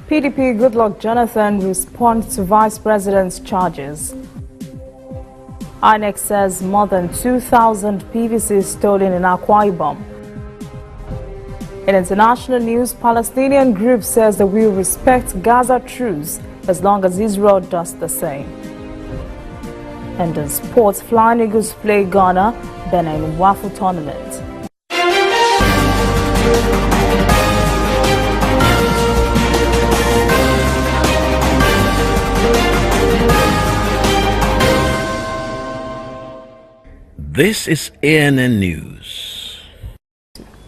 PDP Goodluck Jonathan responds to Vice President's charges. INEC says more than 2,000 PVCs stolen in Akwa Ibom. In international news, Palestinian group says they will respect Gaza truce as long as Israel does the same. And in sports, Flying Eagles play Ghana, Benin Waffle Tournament. This is ANN News.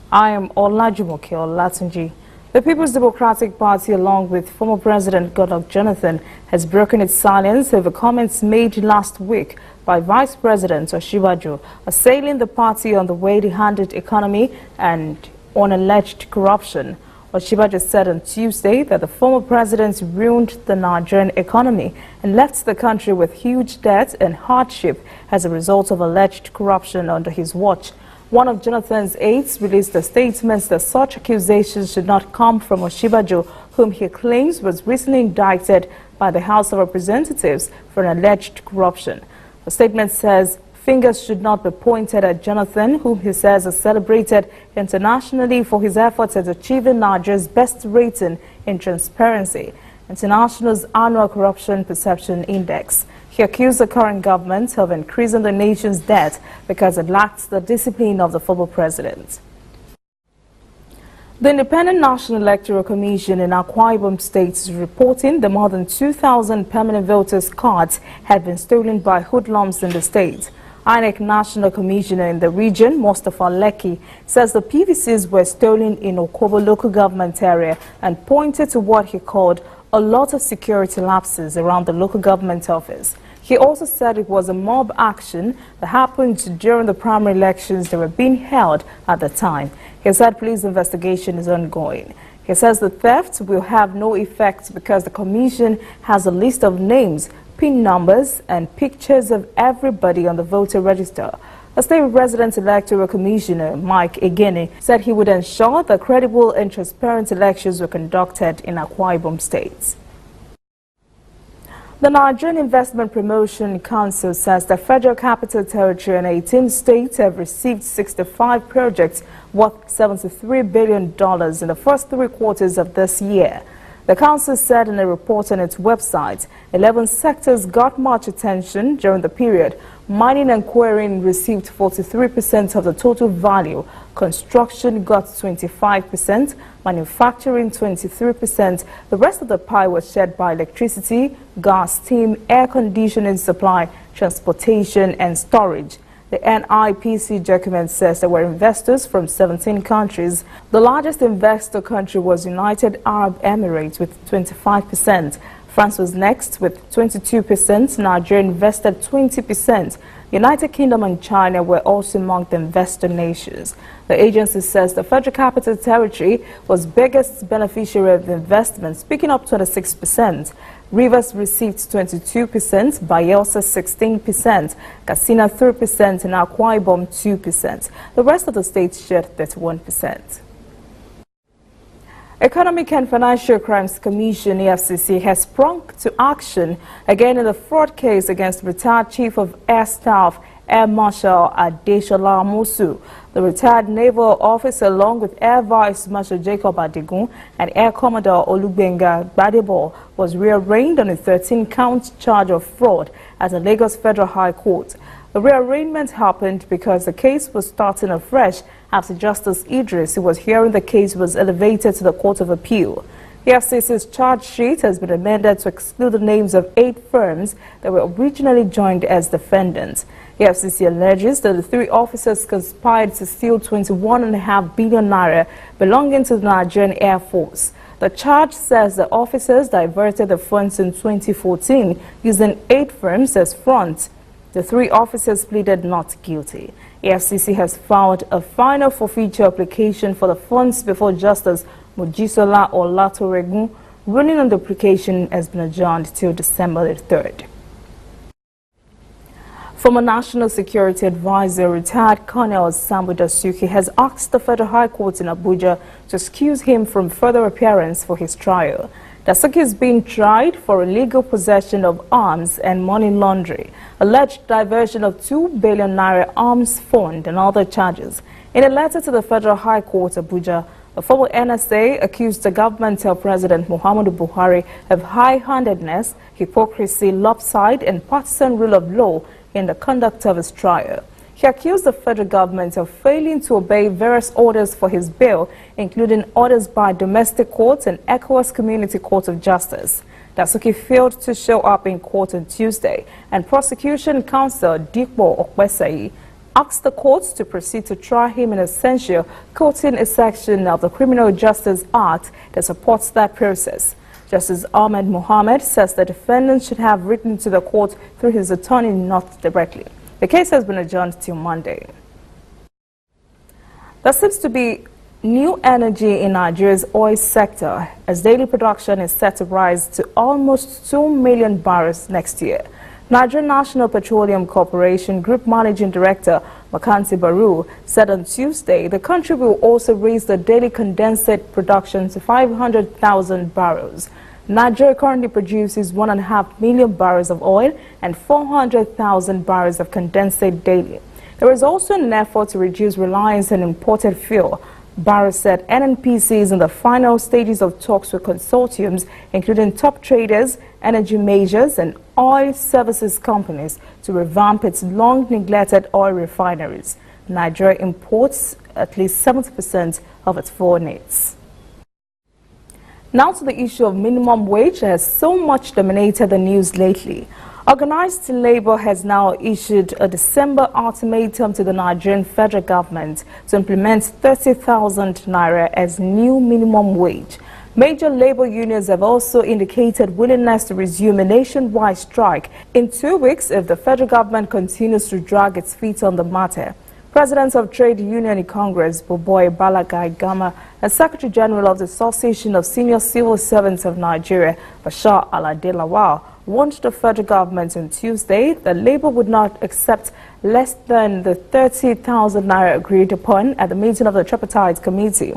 I am Olajumoke Olatunji. The People's Democratic Party, along with former President Goodluck Jonathan, has broken its silence over comments made last week by Vice President Osinbajo, assailing the party on the way-handed economy and on alleged corruption. Osinbajo said on Tuesday that the former president ruined the Nigerian economy and left the country with huge debt and hardship as a result of alleged corruption under his watch. One of Jonathan's aides released a statement that such accusations should not come from Osinbajo, whom he claims was recently indicted by the House of Representatives for an alleged corruption. The statement says fingers should not be pointed at Jonathan, whom he says is celebrated internationally for his efforts at achieving Nigeria's best rating in transparency, International's annual corruption perception index. He accused the current government of increasing the nation's debt because it lacks the discipline of the former president. The Independent National Electoral Commission in Akwa Ibom State is reporting that more than 2,000 permanent voters' cards had been stolen by hoodlums in the state. INEC National Commissioner in the region, Mustafa Lekki, says the PVCs were stolen in Okobo local government area and pointed to what he called a lot of security lapses around the local government office. He also said it was a mob action that happened during the primary elections that were being held at the time. He said police investigation is ongoing. He says the theft will have no effect because the commission has a list of names, PIN numbers and pictures of everybody on the voter register. The State Resident Electoral Commissioner, Mike Egene, said he would ensure that credible and transparent elections were conducted in Akwa Ibom State. The Nigerian Investment Promotion Council says the Federal Capital Territory and 18 states have received 65 projects worth $73 billion in the first 3 quarters of this year. The council said in a report on its website, 11 sectors got much attention during the period. Mining and quarrying received 43% of the total value, construction got 25%, manufacturing 23%. The rest of the pie was shared by electricity, gas, steam, air conditioning supply, transportation and storage. The NIPC document says there were investors from 17 countries. The largest investor country was United Arab Emirates with 25%. France was next with 22%. Nigeria invested 20%. United Kingdom and China were also among the investor nations. The agency says the Federal Capital Territory was biggest beneficiary of the investments, picking up 26%. Rivers received 22%, Bayelsa 16%, Katsina 3%, and Akwa Ibom 2%. The rest of the states shared 31%. Economic and Financial Crimes Commission (EFCC) has sprung to action again in the fraud case against retired Chief of Air Staff Air Marshal Adeshola Amosu. The retired naval officer, along with Air Vice Marshal Jacob Adigun and Air Commodore Olugbenga Gbadebo, was rearraigned on a 13-count charge of fraud at the Lagos Federal High Court. The rearrangement happened because the case was starting afresh after Justice Idris, who was hearing the case, was elevated to the Court of Appeal. The FCC's charge sheet has been amended to exclude the names of 8 firms that were originally joined as defendants. The FCC alleges that the 3 officers conspired to steal 21.5 billion naira belonging to the Nigerian Air Force. The charge says the officers diverted the funds in 2014 using 8 firms as front. The 3 officers pleaded not guilty. The FCC has filed a final forfeiture application for the funds before Justice Mojisola Olatoregun. Ruling on the application has been adjourned till December the 3rd. Former National Security Advisor, retired Colonel Sambo Dasuki, has asked the Federal High Court in Abuja to excuse him from further appearance for his trial. Dasuki is being tried for illegal possession of arms and money laundering, alleged diversion of 2 billion naira arms fund and other charges. In a letter to the Federal High Court, Abuja, the former NSA accused the government of President Muhammadu Buhari of high-handedness, hypocrisy, lopsided and partisan rule of law in the conduct of his trial. He accused the federal government of failing to obey various orders for his bail, including orders by domestic courts and ECOWAS Community Court of Justice. Dasuki failed to show up in court on Tuesday, and prosecution counsel Dikbo Okwesayi asked the courts to proceed to try him in absentia, quoting a section of the Criminal Justice Act that supports that process. Justice Ahmed Mohammed says the defendant should have written to the court through his attorney, not directly. The case has been adjourned till Monday. There seems to be new energy in Nigeria's oil sector as daily production is set to rise to almost 2 million barrels next year. Nigerian National Petroleum Corporation Group Managing Director Makanti Baru said on Tuesday the country will also raise the daily condensate production to 500,000 barrels. Nigeria currently produces 1.5 million barrels of oil and 400,000 barrels of condensate daily. There is also an effort to reduce reliance on imported fuel. Barrow said NNPC is in the final stages of talks with consortiums, including top traders, energy majors, and oil services companies to revamp its long-neglected oil refineries. Nigeria imports at least 70% of its foreign needs. Now to the issue of minimum wage that has so much dominated the news lately. Organized Labour has now issued a December ultimatum to the Nigerian federal government to implement 30,000 naira as new minimum wage. Major labor unions have also indicated willingness to resume a nationwide strike in 2 weeks if the federal government continues to drag its feet on the matter. President of Trade Union in Congress, Boboy Balagai Gama, and Secretary General of the Association of Senior Civil Servants of Nigeria, Bashar Alade Lawal, warned the federal government on Tuesday that Labour would not accept less than the 30,000 naira agreed upon at the meeting of the tripartite committee.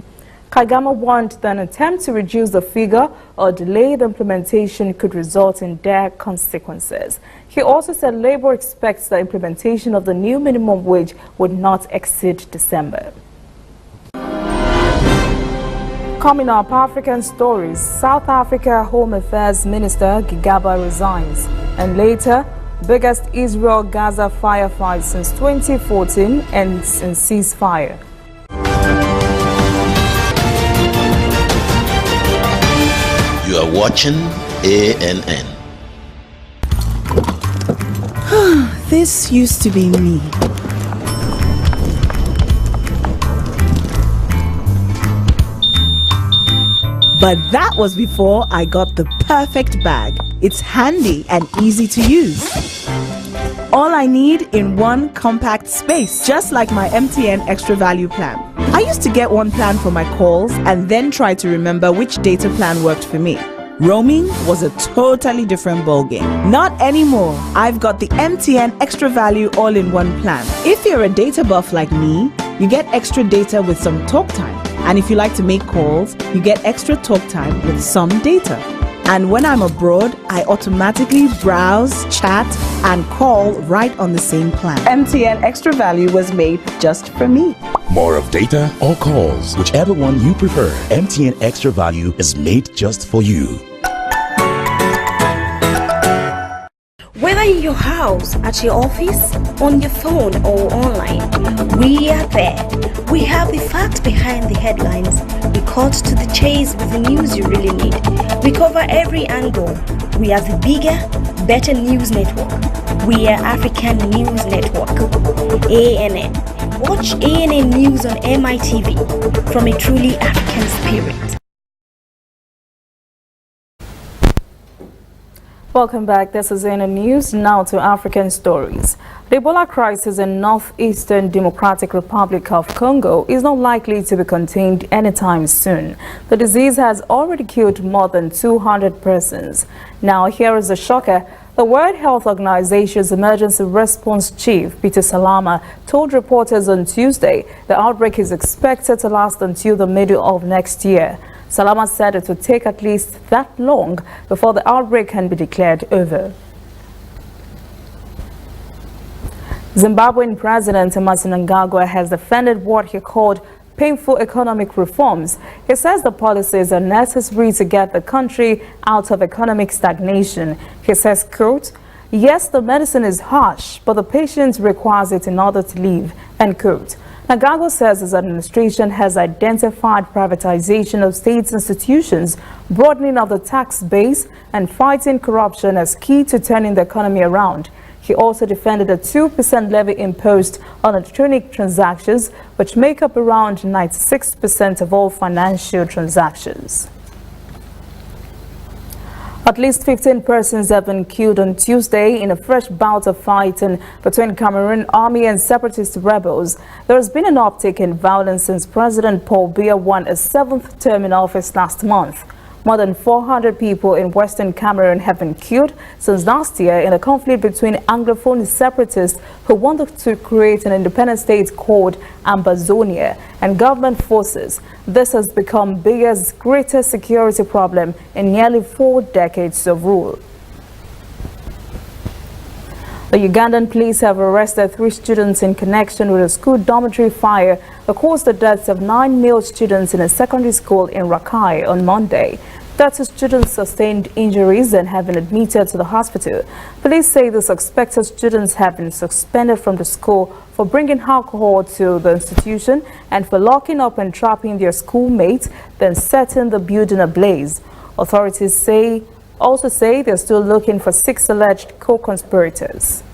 Kaigama warned that an attempt to reduce the figure or delay the implementation could result in dire consequences. He also said Labour expects the implementation of the new minimum wage would not exceed December. Coming up, African stories. South Africa Home Affairs Minister Gigaba resigns. And later, biggest Israel-Gaza firefight since 2014 ends in ceasefire. You are watching ANN. This used to be me. But that was before I got the perfect bag. It's handy and easy to use. All I need in one compact space, just like my MTN Extra Value plan. I used to get one plan for my calls and then try to remember which data plan worked for me. Roaming was a totally different ballgame. Not anymore. I've got the MTN Extra Value all-in-one plan. If you're a data buff like me, you get extra data with some talk time. And if you like to make calls, you get extra talk time with some data. And when I'm abroad, I automatically browse, chat, and call right on the same plan. MTN Extra Value was made just for me. More of data or calls, whichever one you prefer. MTN Extra Value is made just for you. Whether in your house, at your office, on your phone or online, we are there. We have the facts behind the headlines. We cut to the chase with the news you really need. We cover every angle. We are the bigger, better news network. We are African News Network. ANN. Watch ANN News on MITV from a truly African spirit. Welcome back. This is ANN News. Now to African stories. The Ebola crisis in Northeastern Democratic Republic of Congo is not likely to be contained anytime soon. The disease has already killed more than 200 persons. Now, here is the shocker. The World Health Organization's Emergency Response Chief, Peter Salama, told reporters on Tuesday the outbreak is expected to last until the middle of next year. Salama said it would take at least that long before the outbreak can be declared over. Zimbabwean President Emmerson Mnangagwa has defended what he called painful economic reforms. He says the policies are necessary to get the country out of economic stagnation. He says, quote, "Yes, the medicine is harsh, but the patient requires it in order to live," end quote. Mnangagwa says his administration has identified privatization of state institutions, broadening of the tax base, and fighting corruption as key to turning the economy around. He also defended a 2% levy imposed on electronic transactions, which make up around 96% of all financial transactions. At least 15 persons have been killed on Tuesday in a fresh bout of fighting between Cameroon army and separatist rebels. There has been an uptick in violence since President Paul Biya won a 7th term in office last month. More than 400 people in Western Cameroon have been killed since last year in a conflict between Anglophone separatists who wanted to create an independent state called Ambazonia and government forces. This has become Biya's greatest security problem in nearly 4 decades of rule. The Ugandan police have arrested 3 students in connection with a school dormitory fire that caused the deaths of 9 male students in a secondary school in Rakai on Monday. 30 students sustained injuries and have been admitted to the hospital. Police say the suspected students have been suspended from the school for bringing alcohol to the institution and for locking up and trapping their schoolmates, then setting the building ablaze. Authorities also say they're still looking for 6 alleged co-conspirators.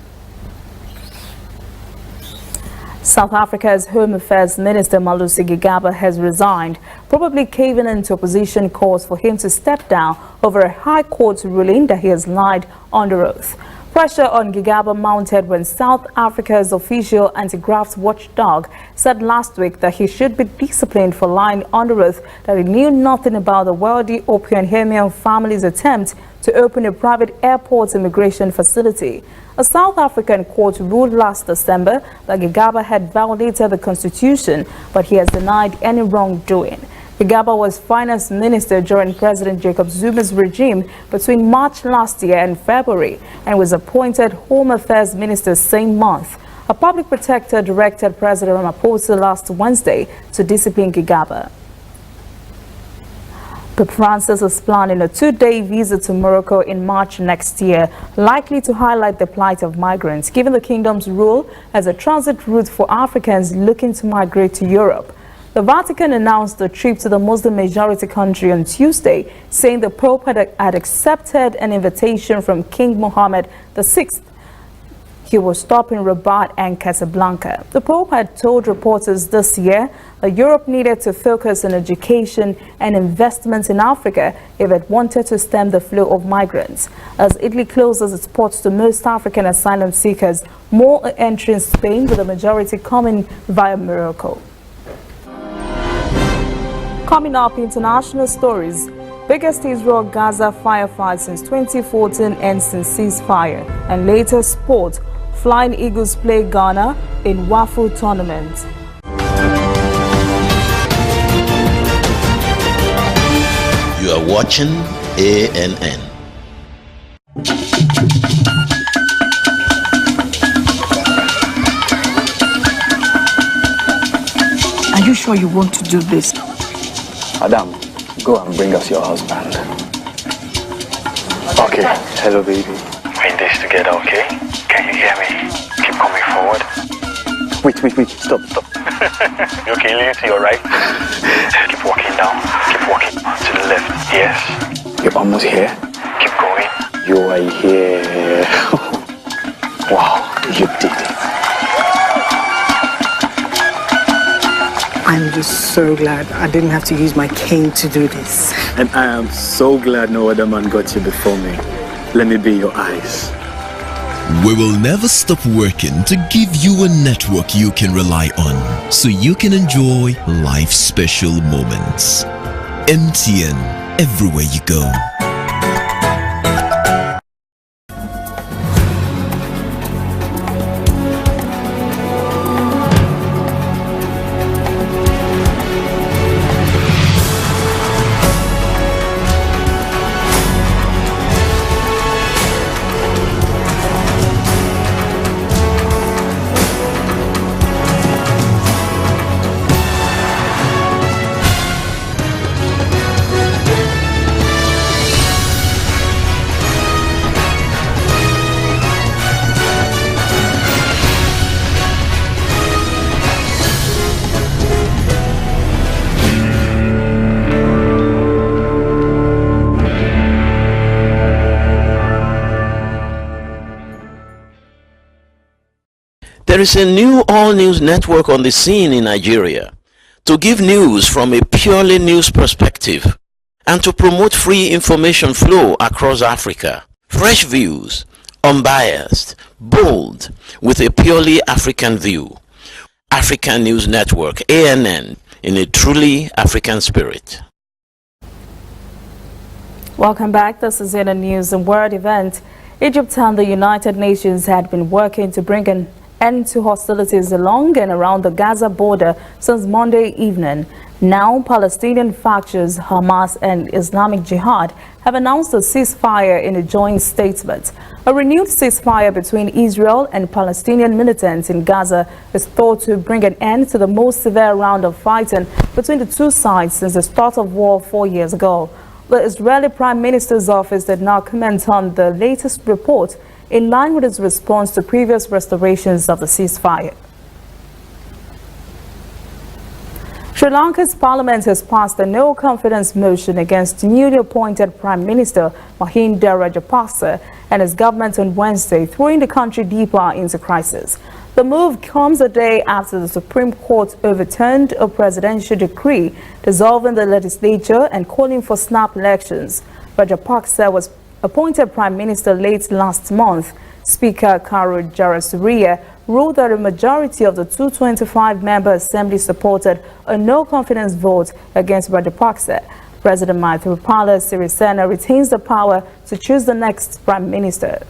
South Africa's Home Affairs Minister Malusi Gigaba has resigned, probably caving into opposition calls for him to step down over a High Court ruling that he has lied under oath. Pressure on Gigaba mounted when South Africa's official anti-graft watchdog said last week that he should be disciplined for lying under oath that he knew nothing about the wealthy Opian family's attempt to open a private airport immigration facility. A South African court ruled last December that Gigaba had violated the constitution, but he has denied any wrongdoing. Gigaba was finance minister during President Jacob Zuma's regime between March last year and February and was appointed Home Affairs minister same month. A public protector directed President Ramaphosa last Wednesday to discipline Gigaba. Pope Francis is planning a 2-day visit to Morocco in March next year, likely to highlight the plight of migrants, given the kingdom's role as a transit route for Africans looking to migrate to Europe. The Vatican announced the trip to the Muslim-majority country on Tuesday, saying the Pope had accepted an invitation from King Mohammed VI. He will stop in Rabat and Casablanca. The Pope had told reporters this year that Europe needed to focus on education and investments in Africa if it wanted to stem the flow of migrants. As Italy closes its ports to most African asylum seekers, more are entering Spain, with the majority coming via Morocco. Coming up, international stories. Biggest Israel-Gaza firefight since 2014 ends in ceasefire. And later, sport. Flying Eagles play Ghana in Waffle tournament. You are watching ANN. Are you sure you want to do this? Adam, go and bring us your husband. Okay, hello baby. We're in this together, okay? Can you hear me? Keep coming forward. Wait, stop. You okay, lean to your right. Keep walking down. Keep walking to the left. Yes. You're almost here. Keep going. You are here. Wow, you did it. I'm just so glad I didn't have to use my cane to do this. And I am so glad no other man got you before me. Let me be your eyes. We will never stop working to give you a network you can rely on, so you can enjoy life's special moments. MTN, everywhere you go. There is a new all-news network on the scene in Nigeria to give news from a purely news perspective and to promote free information flow across Africa. Fresh views, unbiased, bold, with a purely African view. African News Network, ANN, in a truly African spirit. Welcome back. This is ANN News and World Event. Egypt and the United Nations had been working to bring an end to hostilities along and around the Gaza border since Monday evening. Now, Palestinian factions Hamas and Islamic Jihad have announced a ceasefire in a joint statement. A renewed ceasefire between Israel and Palestinian militants in Gaza is thought to bring an end to the most severe round of fighting between the two sides since the start of war 4 years ago. The Israeli Prime Minister's office did not comment on the latest report, in line with its response to previous restorations of the ceasefire. Sri Lanka's parliament has passed a no-confidence motion against newly appointed Prime Minister Mahinda Rajapaksa and his government on Wednesday, throwing the country deeper into crisis. The move comes a day after the Supreme Court overturned a presidential decree dissolving the legislature and calling for snap elections. Rajapaksa was appointed Prime Minister late last month. Speaker Karu Jarasuriya ruled that a majority of the 225-member assembly supported a no-confidence vote against Rajapaksa. President Maithripala Sirisena retains the power to choose the next Prime Minister.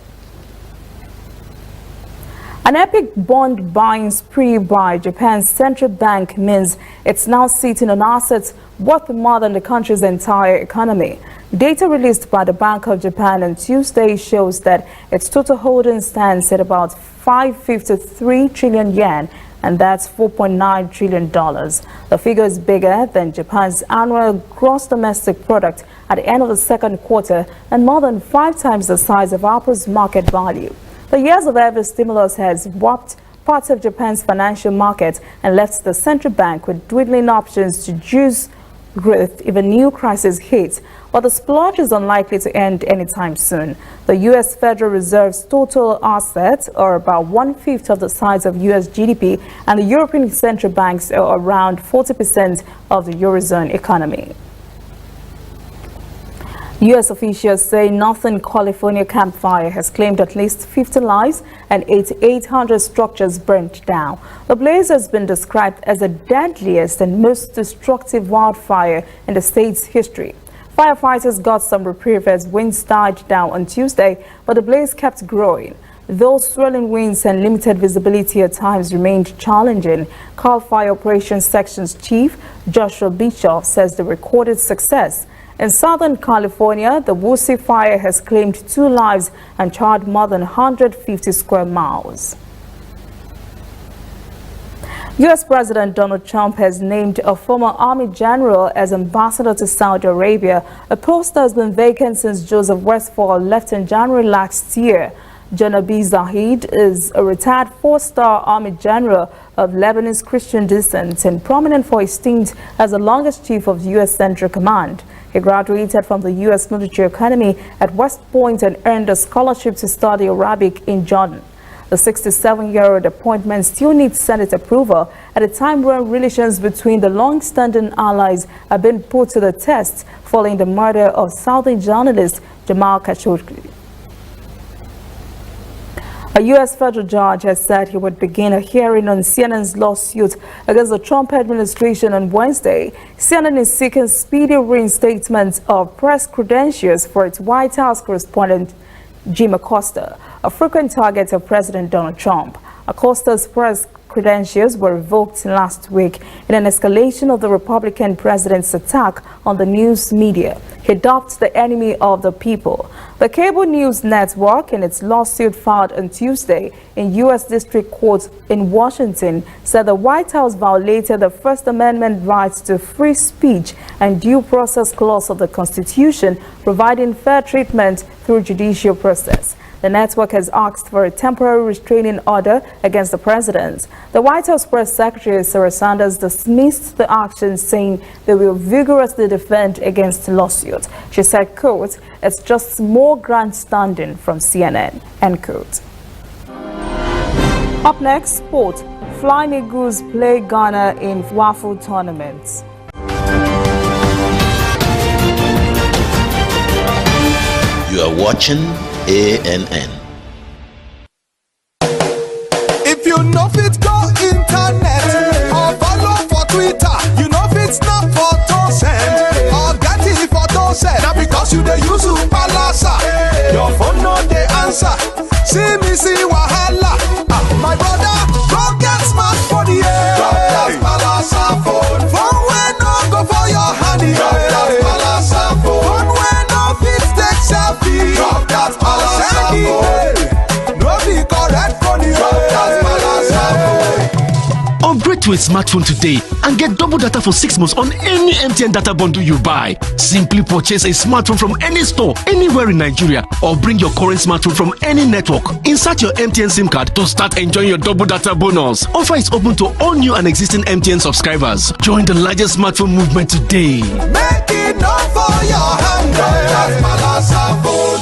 An epic bond buying spree by Japan's central bank means it's now sitting on assets worth more than the country's entire economy. Data released by the Bank of Japan on Tuesday shows that its total holding stands at about 553 trillion yen, and that's $4.9 trillion. The figure is bigger than Japan's annual gross domestic product at the end of the second quarter and more than 5 times the size of Apple's market value. The years of heavy stimulus has warped parts of Japan's financial market and left the central bank with dwindling options to juice growth if a new crisis hits, but the splurge is unlikely to end anytime soon. The U.S. Federal Reserve's total assets are about 1/5 of the size of U.S. GDP, and the European central banks are around 40% of the Eurozone economy. U.S. officials say Northern California Camp Fire has claimed at least 50 lives and 800 structures burnt down. The blaze has been described as the deadliest and most destructive wildfire in the state's history. Firefighters got some reprieve as winds died down on Tuesday, but the blaze kept growing. Though swirling winds and limited visibility at times remained challenging, Cal Fire Operations Section's Chief Joshua Bischoff says the recorded success. In Southern California, the Woodsey fire has claimed 2 lives and charred more than 150 square miles. U.S. President Donald Trump has named a former Army general as ambassador to Saudi Arabia, a post that has been vacant since Joseph Westfall left in January last year. Janabi Zahid is a retired 4-star Army general of Lebanese Christian descent and prominent for his stint as the longest chief of the U.S. Central Command. He graduated from the U.S. Military Academy at West Point and earned a scholarship to study Arabic in Jordan. The 67-year-old appointment still needs Senate approval at a time when relations between the long-standing allies have been put to the test following the murder of Saudi journalist Jamal Khashoggi. A U.S. federal judge has said he would begin a hearing on CNN's lawsuit against the Trump administration on Wednesday. CNN is seeking speedy reinstatement of press credentials for its White House correspondent, Jim Acosta, a frequent target of President Donald Trump. Acosta's press credentials were revoked last week in an escalation of the Republican president's attack on the news media. He dubbed the enemy of the people. The cable news network, in its lawsuit filed on Tuesday in U.S. District Court in Washington, said the White House violated the First Amendment rights to free speech and due process clause of the Constitution, providing fair treatment through judicial process. The network has asked for a temporary restraining order against the president. The White House Press Secretary Sarah Sanders dismissed the action, saying they will vigorously defend against the lawsuit. She said, quote, "It's just more grandstanding from CNN," end quote. Up next, sport. Flying Eagles play Ghana in waffle tournaments. You are watching ANN. If you know fit go internet or follow for Twitter, you know fit snap photo send or get it photo send. Now because you dey use Palasa, your phone no dey answer. See me see wahala. My brother, go get smartphone, yeah. Drop that Palasa phone. Phone wey no go for your hand, yeah. Drop that Palasa phone. Phone wey no fit take selfie. Drop that Palasa phone. No be correct phone, yeah. Drop that Palasa phone. Upgrade to a smartphone today and get double data for 6 months on any MTN data bundle you buy. Simply purchase a smartphone from any store, anywhere in Nigeria, or bring your current smartphone from any network. Insert your MTN SIM card to start enjoying your double data bonus. Offer is open to all new and existing MTN subscribers. Join the largest smartphone movement today. Make it not for your hand, that's Palasa phone.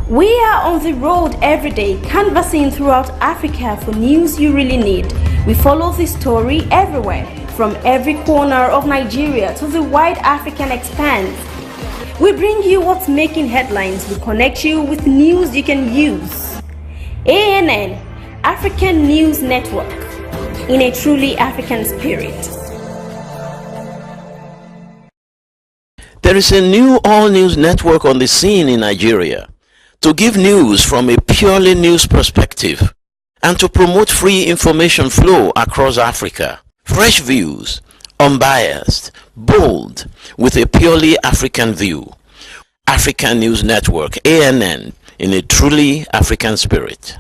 We are on the road every day, canvassing throughout Africa for news you really need. We follow the story everywhere, from every corner of Nigeria to the wide African expanse. We bring you what's making headlines. We connect you with news you can use. ANN, African News Network, in a truly African spirit. There is a new all-news network on the scene in Nigeria to give news from a purely news perspective and to promote free information flow across Africa. Fresh views, unbiased, bold, with a purely African view. African News Network, ANN, in a truly African spirit.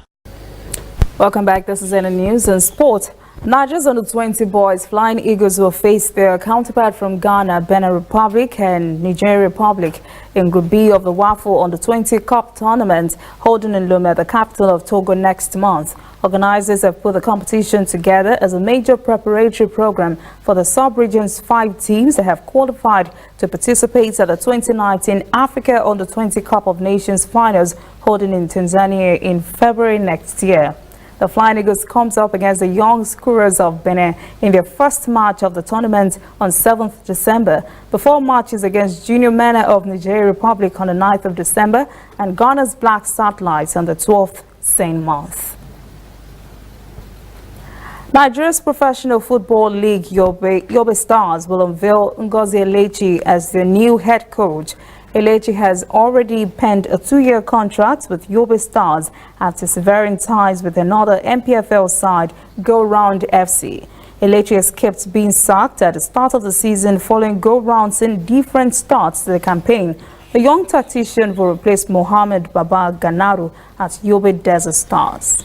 Welcome back. This is ANN News and Sport. Nigeria's under-20 boys Flying Eagles will face their counterpart from Ghana, Benin Republic and Nigeria Republic in Group B of the Waffle Under-20 Cup tournament holding in Lomé, the capital of Togo, next month. Organizers have put the competition together as a major preparatory program for the sub-region's 5 teams that have qualified to participate at the 2019 Africa Under-20 Cup of Nations finals holding in Tanzania in February next year. The Flying Eagles comes up against the Young Scourers of Benin in their first match of the tournament on 7th December, before matches against Junior Mena of Nigeria Republic on the 9th of December and Ghana's Black Satellites on the 12th same month. Nigeria's Professional Football League Yobe Stars will unveil Ngozi Elechi as their new head coach. Elechi has already penned a 2-year contract with Yobe Stars after severing ties with another MPFL side, Go Round FC. Elechi has kept being sacked at the start of the season following go-rounds in different starts to the campaign. The young tactician will replace Mohamed Baba Ganaru at Yobe Desert Stars.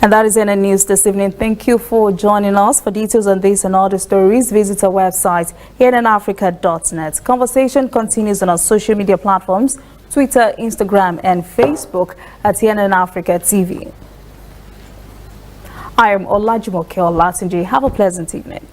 And that is ANN News this evening. Thank you for joining us. For details on this and other stories, visit our website, annafrica.net. Conversation continues on our social media platforms, Twitter, Instagram, and Facebook at ANN Africa TV. I am Olajumoke Olatunji. Have a pleasant evening.